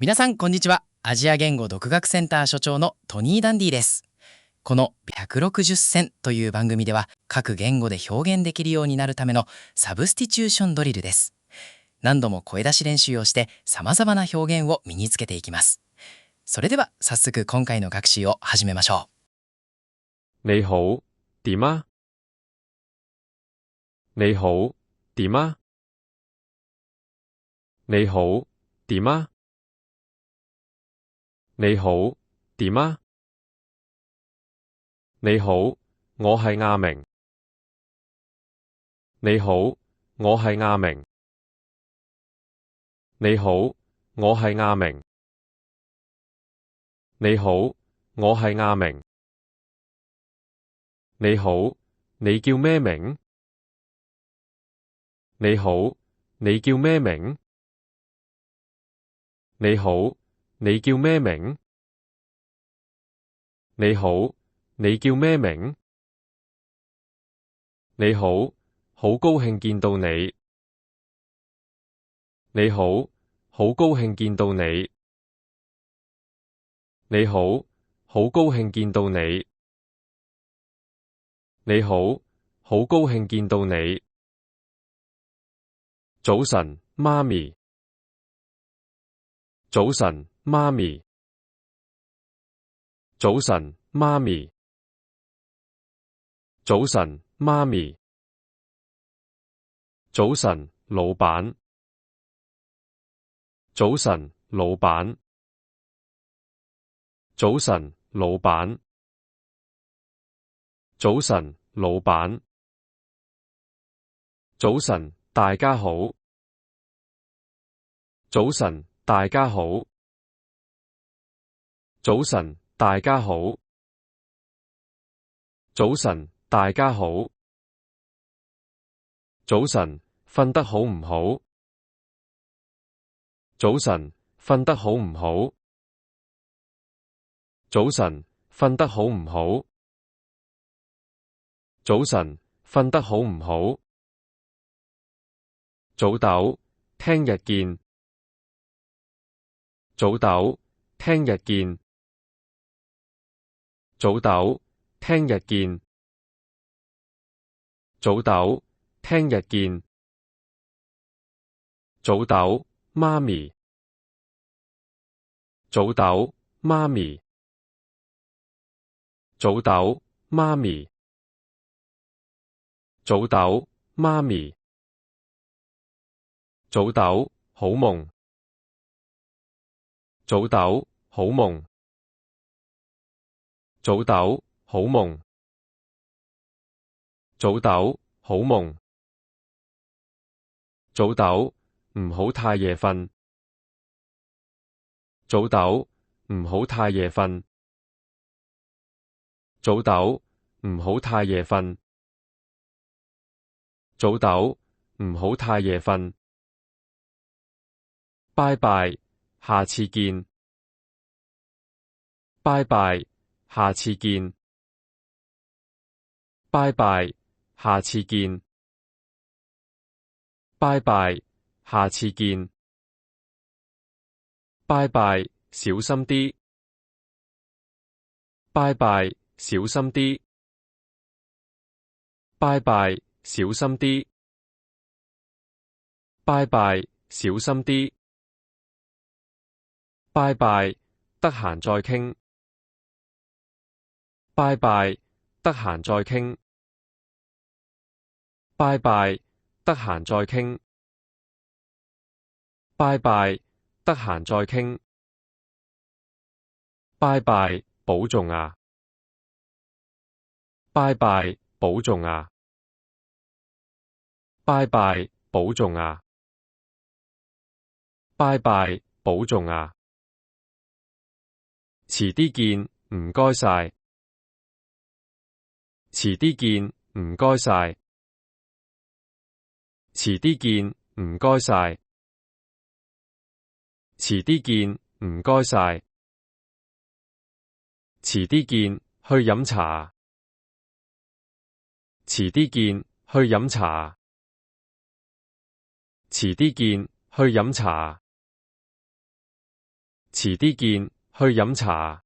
皆さんこんにちは。アジア言語独学センター所長のトニー・ダンディです。この160選という番組では、各言語で表現できるようになるためのサブスティチューションドリルです。何度も声出し練習をして様々な表現を身につけていきます。それでは早速今回の学習を始めましょう。你好，點啊？你好，點啊？你好，點啊？你好，點啊？你好，我係阿明。你好，我係阿明。你好，我係阿明。你好，我係阿明。你好，你叫咩名？你好，你叫咩名？你好，你叫咩名？你好，你叫咩名？你好，好高興見到你。你好，好高興見到你。你好，好高興見到你。你好，好高興見到你。早晨，媽咪。早晨，媽咪。早晨，媽咪。早晨，媽咪。早晨，老闆。早晨，老闆。早晨，老闆。早晨，老闆。早晨，大家好。早晨，大家好。早晨，大家好。早晨，大家好。早晨，瞓得好唔好？早晨，瞓得好唔好？早晨，瞓得好唔好？早晨，瞓得好唔好？早唞，聽日見。早唞，聽日見。早唞，聽日見。早唞，聽日見。早唞，媽咪。早唞，媽咪。早唞，媽咪。早唞，媽咪。早唞，好夢。早唞，好夢。早唞，好夢。早唞，好夢。早唞，唔好太夜瞓。早唞，唔好太夜瞓。早唞，唔好太夜瞓。早唞，唔好太夜瞓。拜拜，下次見。拜拜，下次見。拜拜，下次見。拜拜，下次見。拜拜，小心啲。拜拜，小心啲。拜拜，小心啲。拜拜，小心啲。拜拜，得閒再傾。拜拜，得閒再傾。拜拜，得閒再傾。拜拜，得閒再傾。拜拜，保重啊。拜拜，保重啊。拜拜，保重啊。拜拜，保重啊。遲啲見，唔該晒。遲啲見，唔該晒。遲啲見，唔該晒。遲啲見，唔該晒。遲啲見，去飲茶。遲啲見，去飲茶。遲啲見，去飲茶。遲啲見，去飲茶。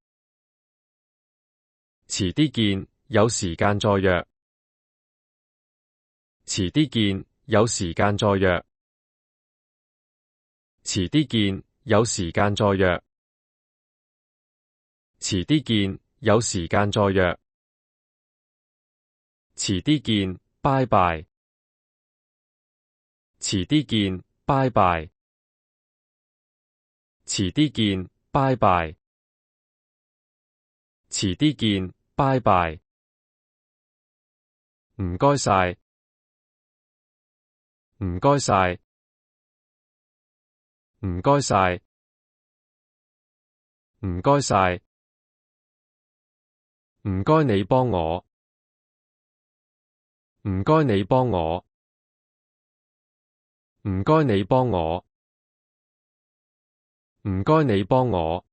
遲啲見，有時間再約。遲啲見，有時間再約。遲啲見，有時間再約。遲啲見，有時間再約。遲啲見，拜拜。遲啲見，拜拜。遲啲見，拜拜。遲啲見，拜拜。唔該晒。唔該晒。唔該晒。唔該晒。唔該你幫我。唔該你幫我。唔該你幫我。唔該你幫我。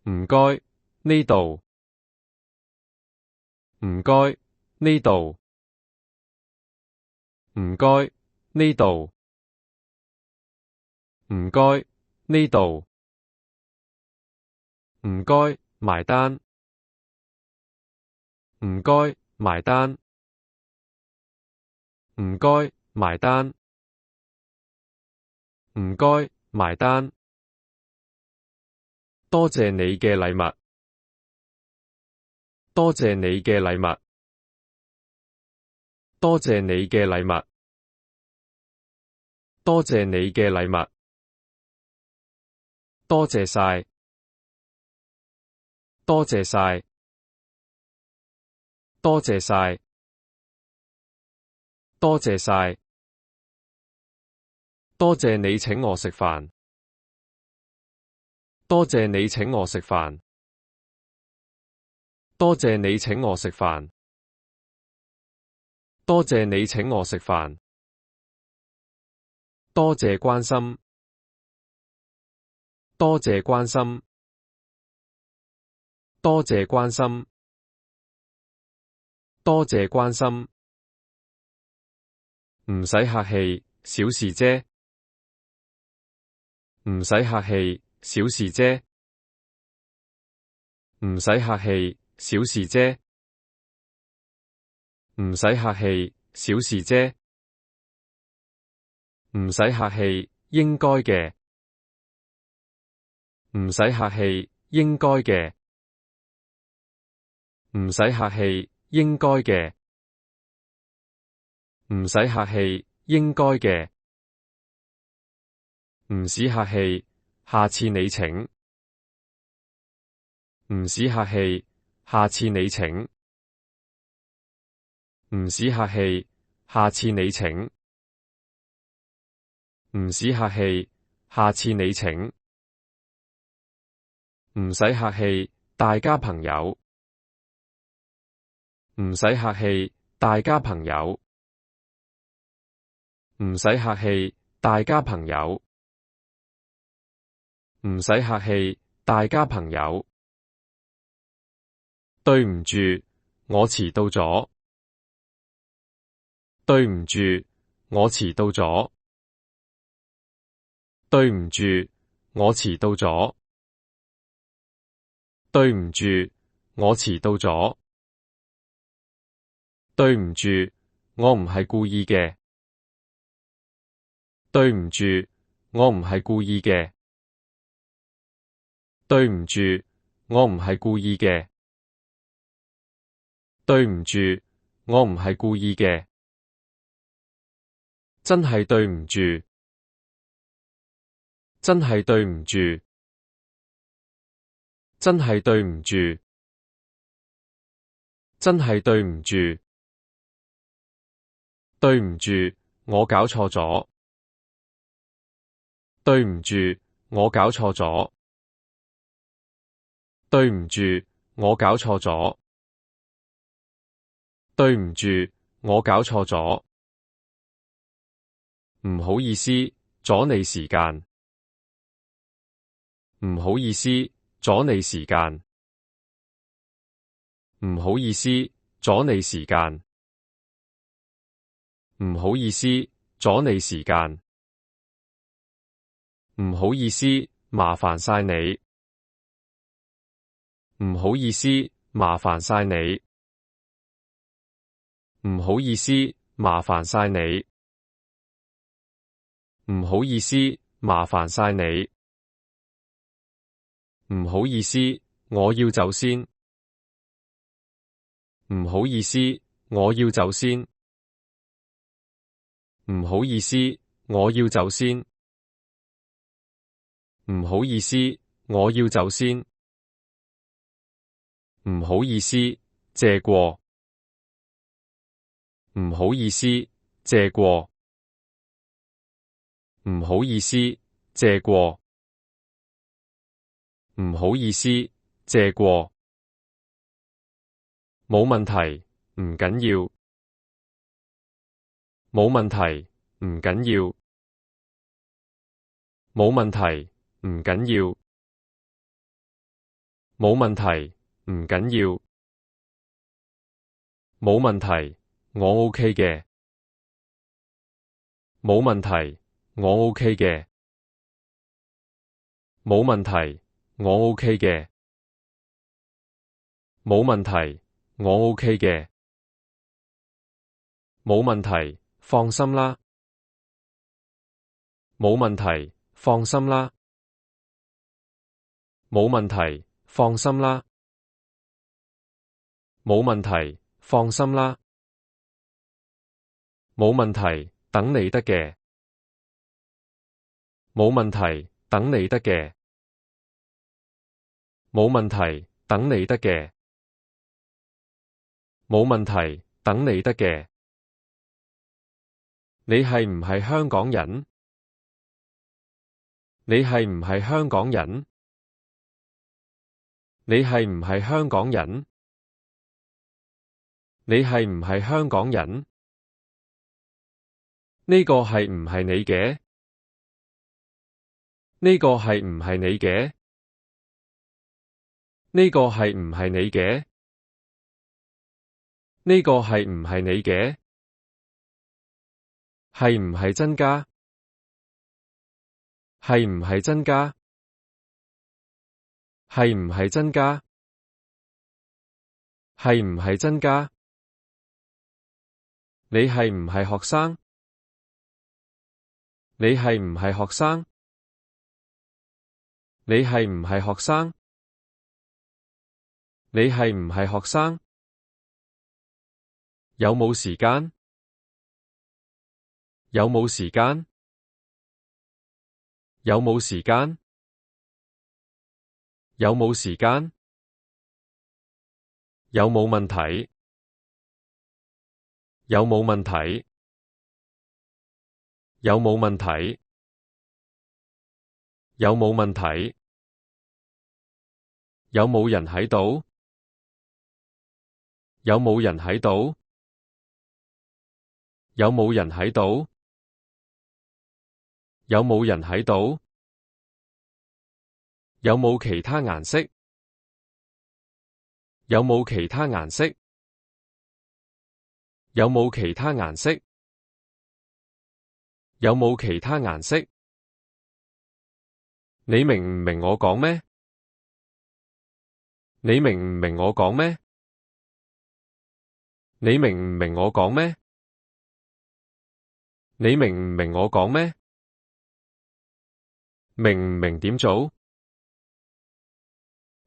唔該，呢度。唔該，呢度。唔該，呢度。唔該，呢度。唔該，埋單。唔該，埋單。唔該，埋單。唔該，埋單。多謝你嘅禮物。多謝你嘅禮物。多謝你嘅禮物。多謝你嘅禮物。多謝晒。多謝晒。多謝晒。多謝晒。多謝你請我食飯。多謝你請我食飯。多謝你請我食飯。多謝你請我食飯。多謝關心。多謝關心。多謝關心。多謝關心。唔使客氣，小事啫。唔使客氣，小事啫。唔使客氣，小事啫。唔使客氣，小事啫。唔使客氣，應該嘅。唔使客氣，應該嘅。唔使客氣，應該嘅。唔使客氣，應該嘅。唔使客氣，下次你請。唔使客氣，下次你請。唔使客氣，下次你請。唔使客氣，下次你請。唔使客氣，大家朋友。唔使客氣，大家朋友。唔使客氣，大家朋友。唔使客氣，大家朋友。對唔住，我遲到咗。對唔住，我遲到咗。對唔住，我遲到咗。對唔住，我遲到咗。對唔住，我唔係故意嘅。對唔住，我唔係故意嘅。對唔住，我唔係故意嘅。對唔住，我唔係故意嘅。真係對唔住。真係對唔住。真係對唔住。真係對唔住。對唔住，我搞錯咗。對唔住，我搞錯咗。對唔住，我搞錯咗。對唔住，我搞錯咗。唔好意思，阻你時間。唔好意思，阻你時間。唔好意思，阻你時間。唔好意思，阻你時間。唔好意思，麻煩晒你。唔好意思，麻煩晒你。唔好意思，麻煩晒你。唔好意思，麻煩晒你。唔好意思，我要走先。唔好意思，我要走先。唔好意思，我要走先。唔好意思，我要走先。唔好意思，借過。唔好意思，借過。唔好意思，借過。唔好意思，借過。冇問題，唔緊要。冇問題，唔緊要。冇問題，唔緊要。冇問題，唔緊要。冇問題，我 OK 嘅。冇問題，我 OK 嘅。冇問題，我 OK 嘅。冇問題，我 OK 嘅。冇問題，放心啦。冇問題，放心啦。冇問題，放心啦。冇問題，放心啦。冇問題，等你得嘅。冇問題，等你得嘅。冇問題，等你得嘅。冇問題，等你得嘅。你係唔係香港人？你係唔係香港人？你係唔係香港人？你係唔係香港人？呢個係唔係你嘅？呢個係唔係你嘅？呢個係唔係你嘅？呢個係唔係你嘅？係唔係真㗎？係唔係真㗎？係唔係真㗎？係唔係真㗎？你係唔係學生？你係唔係學生？你係唔係學生？你係唔係學生？有冇時間？有冇時間？有冇時間？有冇時間？有冇問題？有冇問題？有冇問題？有冇問題？有冇人喺度？有冇人喺度？有冇人喺度？有冇人喺度？有冇其他顏色？有冇其他顏色？有冇其他顏色？有冇其他顏色？你明唔明我講咩？你明唔明我講咩？你明唔明我講咩？你明唔明我講咩？明唔明點做？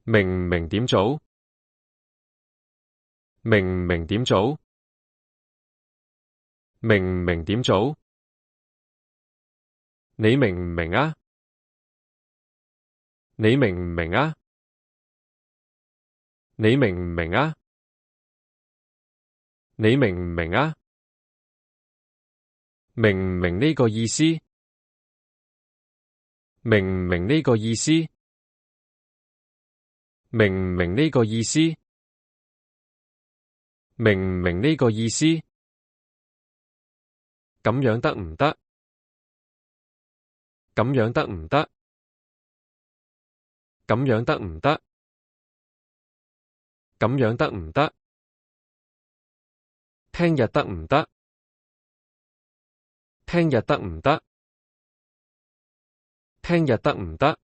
明唔明點做？明唔明點做？明唔明點做？你明唔明啊？你明唔明啊？你明唔明啊？你明唔明啊？明唔明呢個意思？明唔明呢個意思？明唔明呢個意思？明唔明呢個意思？咁樣得唔得？咁樣得唔得？咁樣得唔得？咁樣得唔得？聽日得唔得？聽日得唔得？聽日得唔得？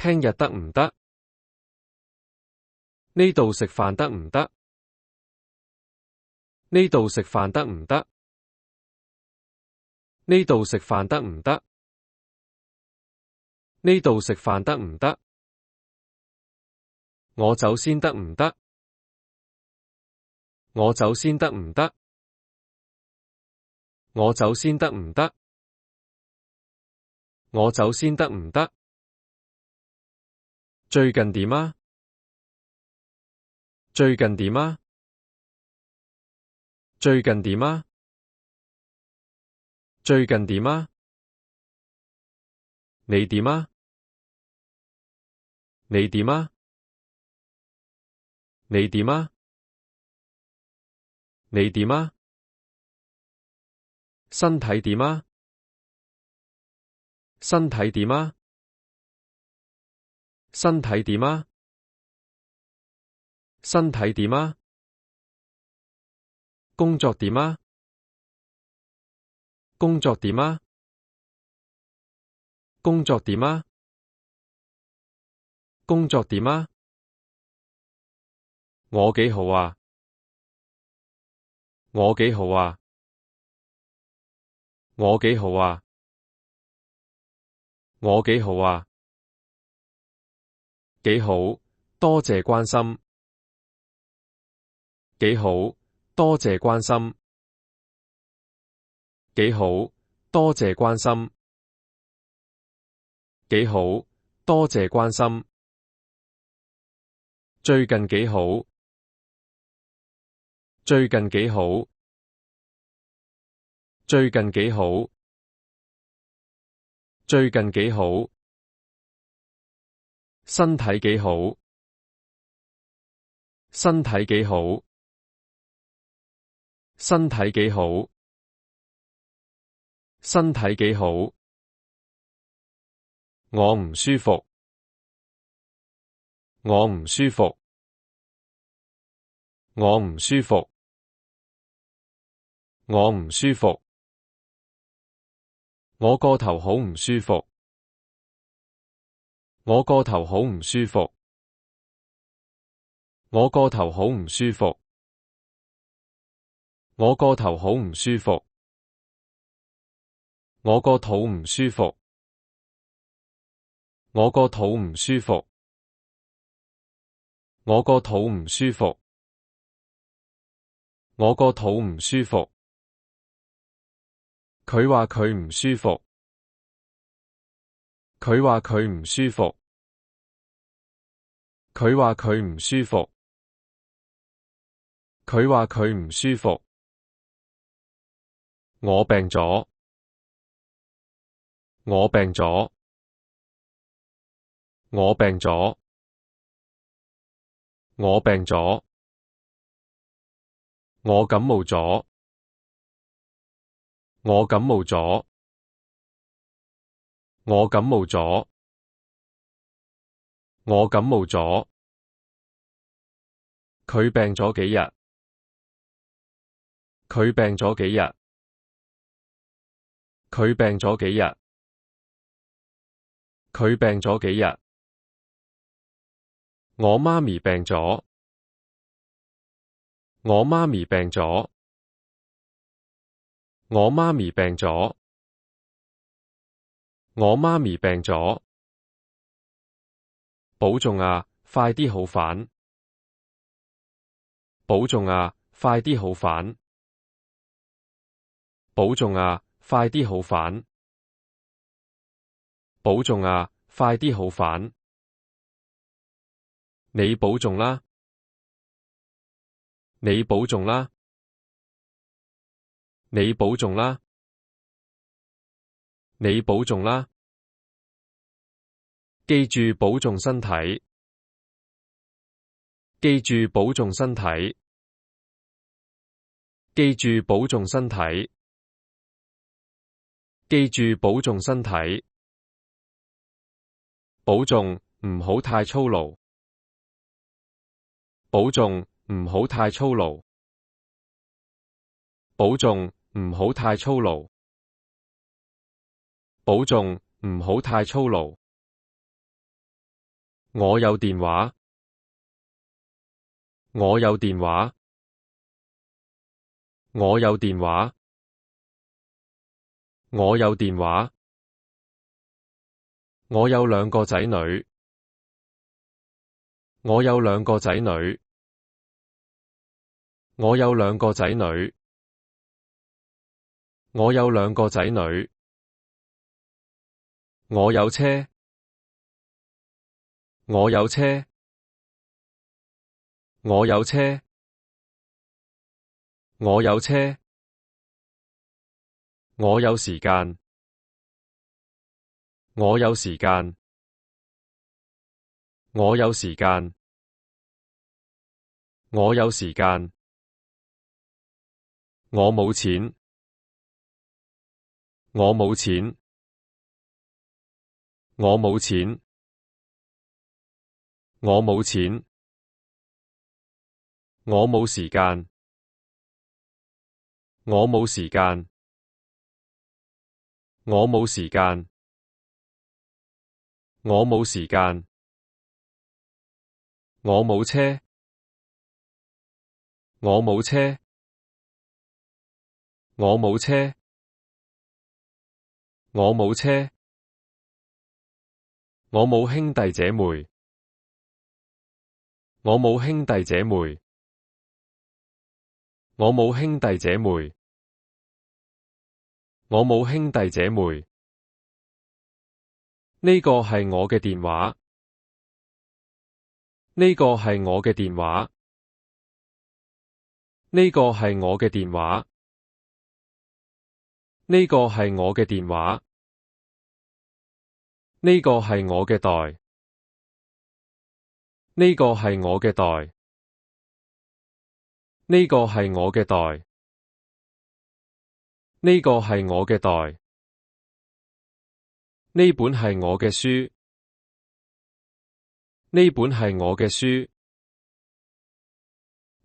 聽日得唔得？呢度食飯得唔得？呢度食飯得唔得？呢度食飯得唔得？呢度食飯得唔得？我走先得唔得？我走先得唔得？我走先得唔得？我走先得唔得？最近點啊？最近點啊？最近點啊？最近點啊？你點啊？你點啊？你點啊？你點啊？身體點啊？身體點啊？身體點啊？身體點啊？工作點啊？工作點啊？工作點啊？工作點啊？我幾好啊？我幾好啊？我幾好啊？我幾好啊？幾好，多謝關心。幾好，多謝關心。幾好，多謝關心。幾好，多謝關心。最近幾好？最近幾好？最近幾好？最近幾好？身體幾好？身體幾好？身體幾好？身體幾好？我唔舒服。我唔舒服。我唔舒服。我唔舒服。我個頭好唔舒服。我個頭好唔舒服。我個頭好唔舒服。我個頭好唔舒服。我個肚唔舒服。我個肚唔舒服。我個肚唔舒服。我個肚唔舒服。佢話佢唔舒服。佢話佢唔舒服。佢話佢唔舒服。佢話佢唔舒服。我病咗。我病咗。我病咗。我病咗。我感冒咗。我感冒咗。我感冒咗。我感冒咗。佢病咗幾日？佢病咗幾日？佢病咗幾日？佢病咗幾日？我媽咪病咗。我媽咪病咗。我媽咪病咗。我媽咪病咗。保重啊，快啲好返。保重啊，快啲好返。保重啊，快啲好返。保重啊，快啲好返。你保重啦。你保重啦。你保重啦。你保重啦。記住保重身體。記住保重身體。記住保重身體。記住保重身體。保重，唔好太操勞。保重，唔好太操勞。保重，唔好太操勞。保重，唔好太操勞。我有電話。我有電話。我有電話。我有電話。我有兩個仔女。我有兩個仔女。我有兩個仔女。我有兩個仔女。我有車。我有車。我有車。我有車。我有時間。我有時間。我有時間。我有時間。我冇錢。我冇錢。我冇錢。我冇錢。我冇時間。我冇時間。我冇時間。我冇時間。我冇車。我冇車。我冇車。我冇車。我冇兄弟姐妹。我冇兄弟姐妹。我冇兄弟姐妹。我冇兄弟姐妹。呢個係我嘅電話。呢個係我嘅電話。呢個係我嘅電話。呢個係我嘅電話。呢個係我嘅袋。呢個係我嘅袋。呢個係我嘅袋。呢個係我嘅袋。呢本係我嘅書。呢本係我嘅書。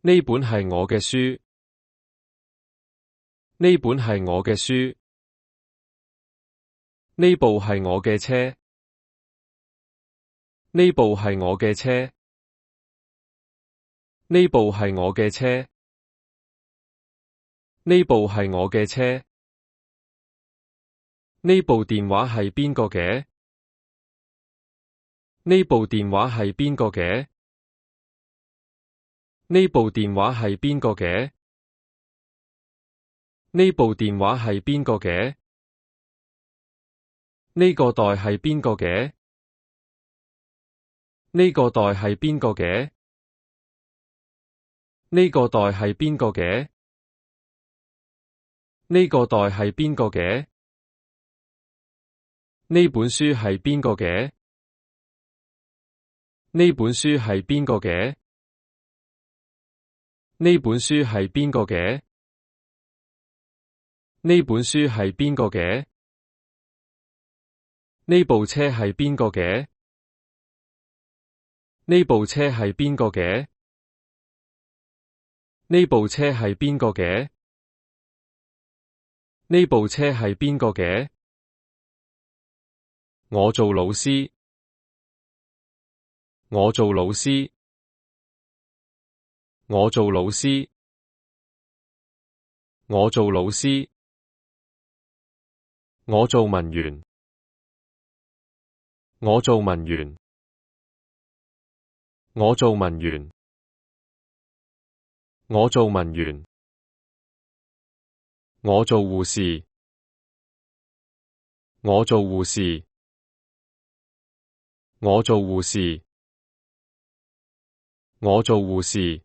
呢本係我嘅書。呢本係我嘅書。呢部係我嘅車。呢部係我嘅車。呢部係我嘅車。呢部係我嘅車。呢部電話係邊個嘅？呢部電話係邊個嘅？呢部電話係邊個嘅？呢部電話係邊個嘅？呢個袋係邊個嘅？呢個袋係邊個嘅？呢個袋係邊個嘅？呢個袋係邊個嘅？呢本書係邊個嘅？呢本書係邊個嘅？呢本書係邊個嘅？呢本書係邊個嘅？呢部車係邊個嘅？呢部車係邊個嘅？呢部車係邊個嘅？呢部車係邊個嘅？我做老師。我做老師。我做老師。我做老師。我做文員。我做文員。我做文員。我做文員。我做護士。我做護士。我做護士。我做護士。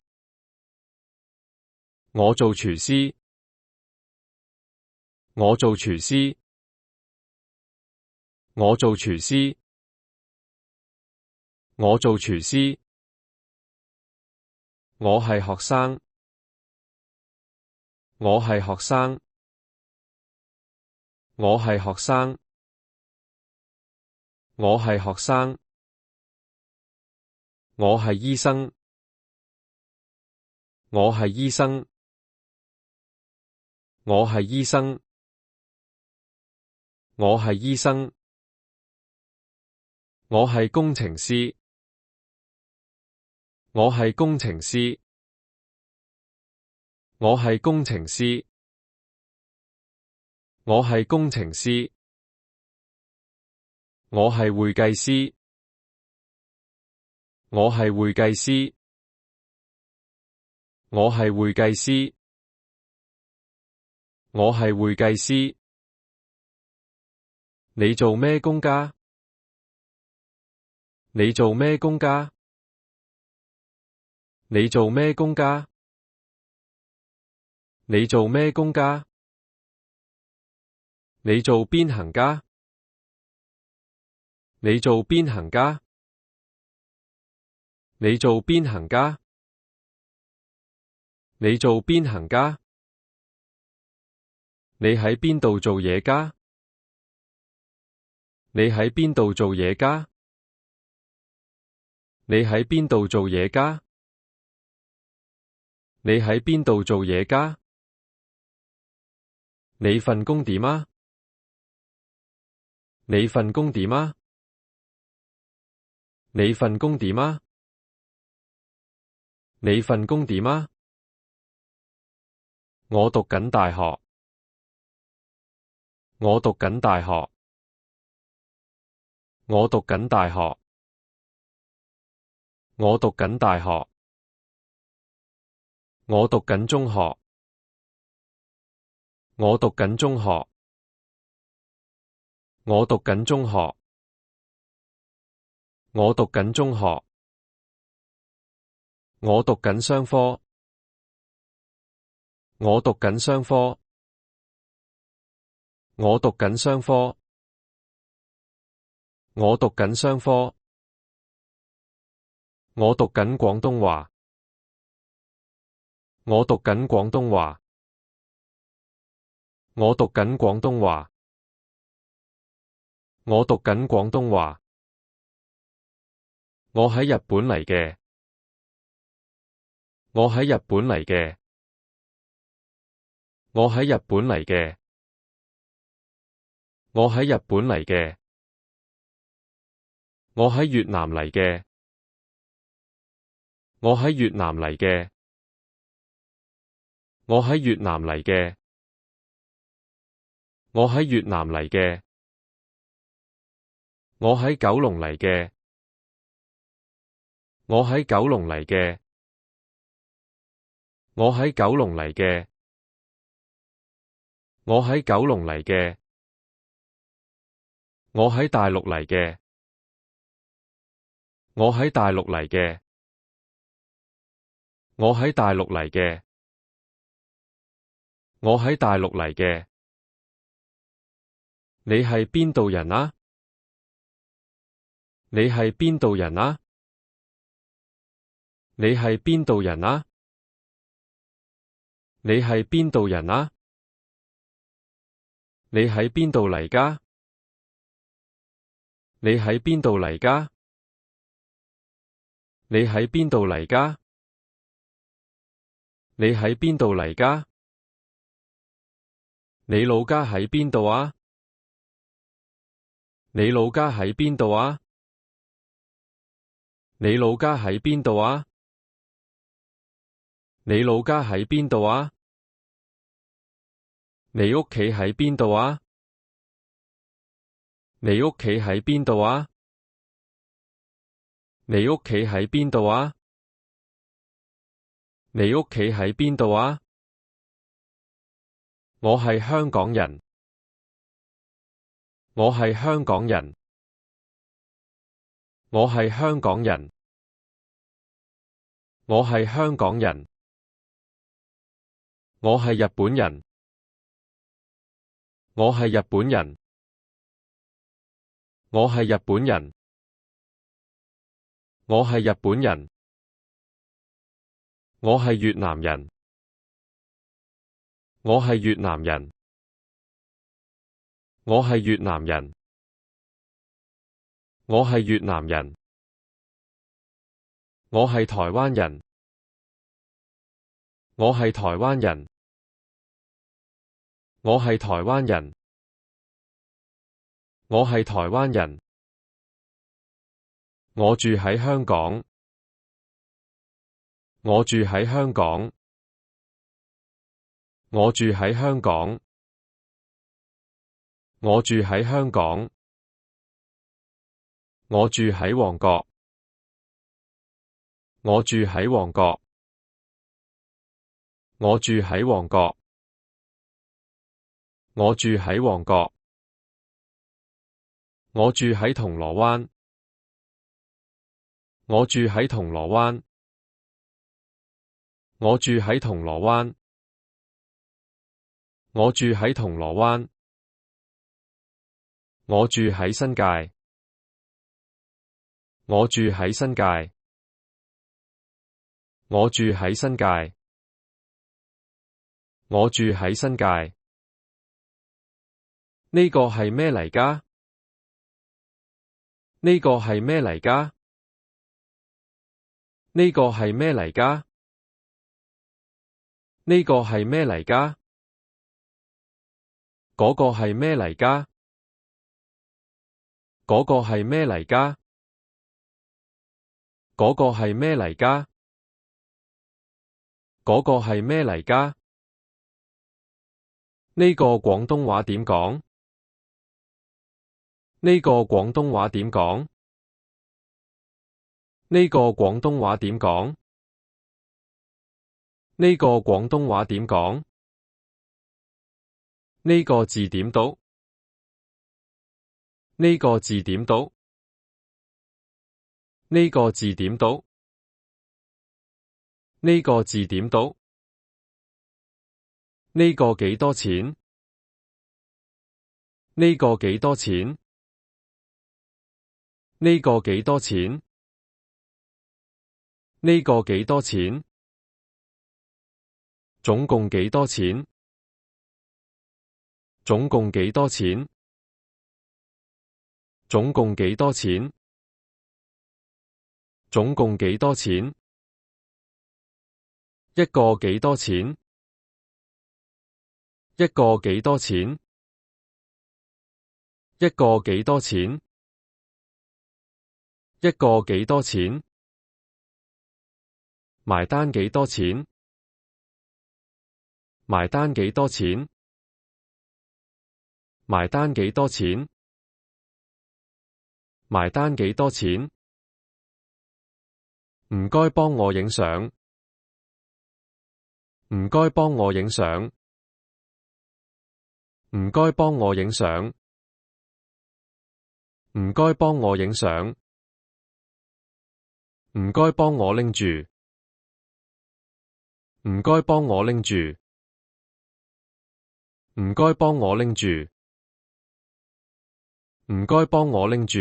我做廚師。我做廚師。我做廚師。我做廚師。我係學生。我係學生。我係學生。我係學生。我係醫生。我係醫生。我係醫生。我係醫生。我係工程師。我係工程師。我係工程師。我係工程師。我係會計師。我係會計師。我係會計師。我係會計師。你做咩工㗎？你做咩工㗎？你做咩工㗎？你做咩工㗎？你做邊行㗎？你做邊行㗎？你做邊行㗎？你做邊行㗎？你喺邊度做嘢㗎？你喺邊度做嘢㗎？你喺邊度做嘢㗎？你喺邊度做嘢㗎？你份工點啊？你份工點啊？你份工點啊？你份工點啊？我讀緊大學。我讀緊大學。我讀緊大學。我讀緊大學。我讀緊中學。我讀緊中學。我讀緊中學。我讀緊中學。我讀緊商科。我讀緊商科。我讀緊商科。我讀緊商科。我讀緊廣東話。我讀緊廣東話。我讀緊廣東話。我讀緊廣東話。我喺日本嚟嘅。我喺日本嚟嘅。我喺日本嚟嘅。我喺日本嚟嘅。我喺越南嚟嘅。我喺越南嚟嘅。我喺越南嚟嘅。我喺越南嚟嘅。我喺九龍嚟嘅。我喺九龍嚟嘅。我喺九龍嚟嘅。我喺九龍嚟嘅。我喺大陸嚟嘅。我喺大陸嚟嘅。我喺大陸嚟嘅。我喺大陸嚟嘅。你係邊度人啊？你係邊度人啊？你係邊度人啊？你係邊度人啊？你喺邊度嚟㗎？你喺邊度嚟㗎？你喺邊度嚟㗎？你喺邊度嚟㗎？你老家喺邊度啊？你老家喺邊度啊？你老家喺邊度啊？你老家喺邊度啊？你屋企喺邊度啊？你屋企喺邊度啊？你屋企喺邊度啊？你屋企喺邊度啊？我係香港人。我係香港人。我係香港人。我係香港人。我係日本人。我係日本人。我係日本人。我係日本人。我係越南人。我係越南人。我係越南人。我係越南人。我係台灣人。我係台灣人。我係台灣人。我係台灣人。我住喺香港。我住喺香港。我住喺香港。我住喺香港。我住喺旺角。我住喺旺角。我住喺旺角。我住喺旺角。我住喺銅鑼灣。我住喺銅鑼灣。我住喺銅鑼灣。我住喺銅鑼灣。我住喺新界。我住喺新界。我住喺新界。我住喺新界。呢個係咩嚟㗎？呢個係咩嚟㗎？呢個係咩嚟㗎？呢個係咩嚟㗎？嗰個係咩嚟㗎？嗰個係咩嚟㗎？嗰個係咩嚟㗎？嗰個係咩嚟㗎？呢個廣東話點講？呢個廣東話點講？呢個廣東話點講？呢個廣東話點講？呢個字點讀？呢個字點讀？呢個字點讀？呢個字點讀？呢個幾多錢？呢個幾多錢？呢個幾多錢？呢個幾多錢？總共幾多錢？總共幾多錢？總共幾多錢？總共幾多錢？一個幾多錢？一個幾多錢？一個幾多錢？一個幾多錢？埋單幾多錢？埋單幾多錢？埋單幾多錢？埋單幾多錢？唔該幫我影相。唔該幫我影相。唔該幫我影相。唔該幫我影相。唔該幫我拎住。唔該幫我拎住。唔該幫我拎住。唔該幫我拎住。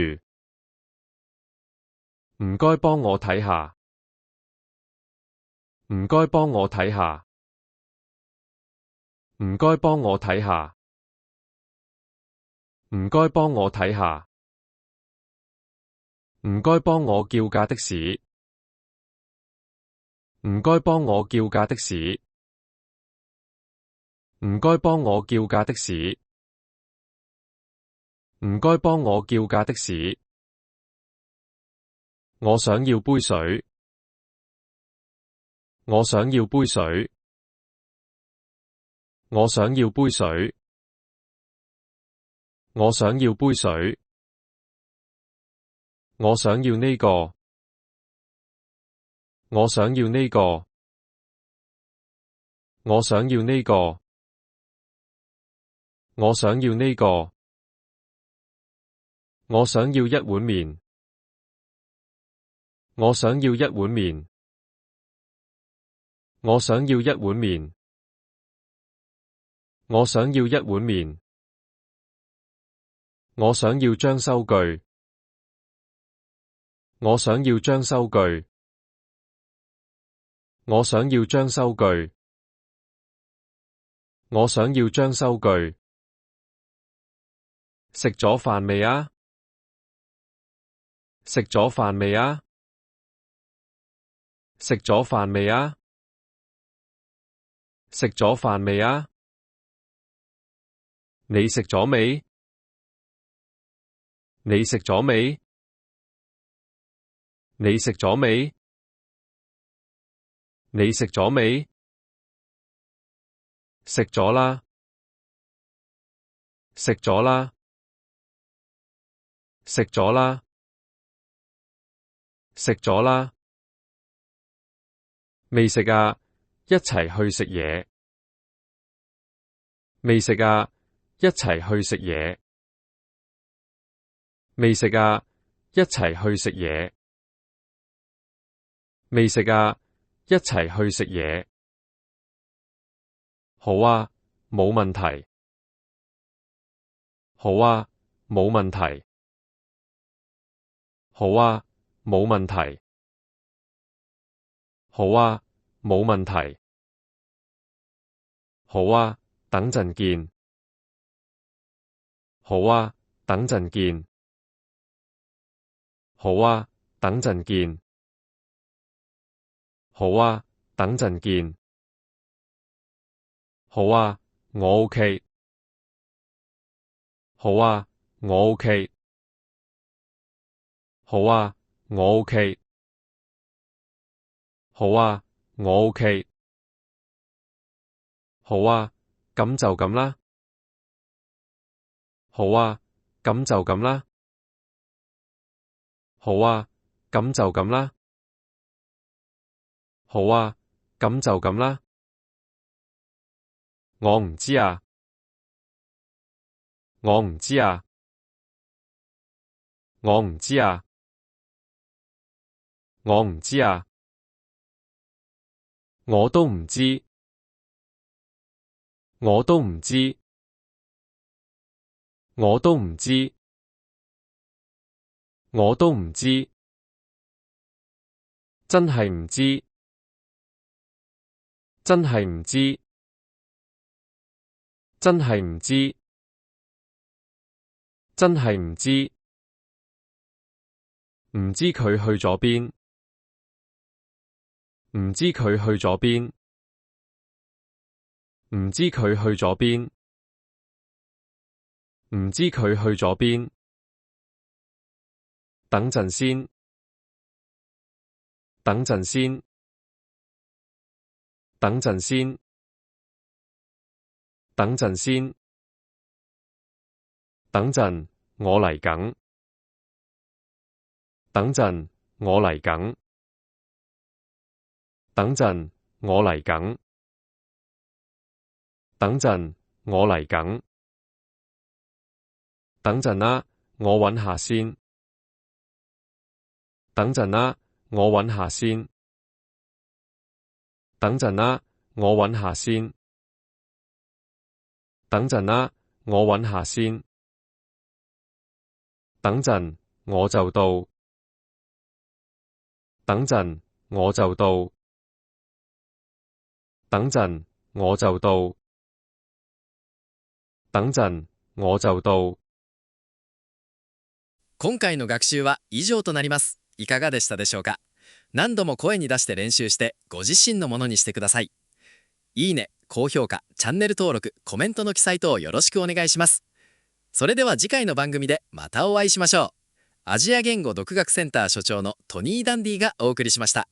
唔該幫我睇下。唔該幫我睇下。唔該幫我睇下。唔該幫我睇下。唔該幫我叫架的士。唔該幫我叫架的士。唔該幫我叫架的士。唔該幫我叫架的士。我想要杯水。我想要杯水。我想要杯水。我想要杯水。我想要呢個。我想要呢個。我想要呢個。我想要呢個。我想要一碗麵。我想要一碗麵。我想要一碗麵。我想要一碗麵。我想要張收據。我想要張收據。我想要張收據。我想要張收據。食咗飯未啊？食咗飯未啊？食咗飯未啊？食咗飯未啊？你食咗未？你食咗未？你食咗未？你食咗未？食咗啦。食咗啦。食咗啦。食咗啦。未食啊，一齊去食嘢。未食啊，一齊去食嘢。未食啊，一齊去食嘢。未食啊，一齊去食嘢。好啊，冇問題。好啊，冇問題。好啊，冇問題。好啊，冇問題。好啊，等陣見。好啊，等陣見。好啊，等陣見。好啊，等陣見。好啊，我 OK。好啊，我 OK。好啊，我 OK。好啊，我 OK。好啊，咁就咁啦。好啊，咁就咁啦。好啊，咁就咁啦。好啊，咁就咁啦。我唔知啊。我唔知啊。我唔知啊。我唔知啊。我都唔知。我都唔知。我都唔知。我都唔知。真係唔知。真係唔知。真係唔知。真係唔知。唔知佢去咗邊。唔知佢去咗邊。唔知佢去咗邊。唔知佢去咗邊。等陣先。等陣先。等陣先。等陣先。等陣，我嚟緊。等陣，我嚟緊。等陣，我嚟緊。等陣，我嚟緊。等陣啦，我搵下先。等陣啦，我搵下先。等陣啦，我搵下先。等陣啦，我搵下先。等陣，我就到。等陣，我就到。等陣，我就到。等陣，我就到。今回の学習は以上となります。いかがでしたでしょうか。何度も声に出して練習してご自身のものにしてください。いいね、高評価、チャンネル登録、コメントの記載等よろしくお願いします。それでは次回の番組でまたお会いしましょう。アジア言語独学センター所長のトニー・ダンディがお送りしました。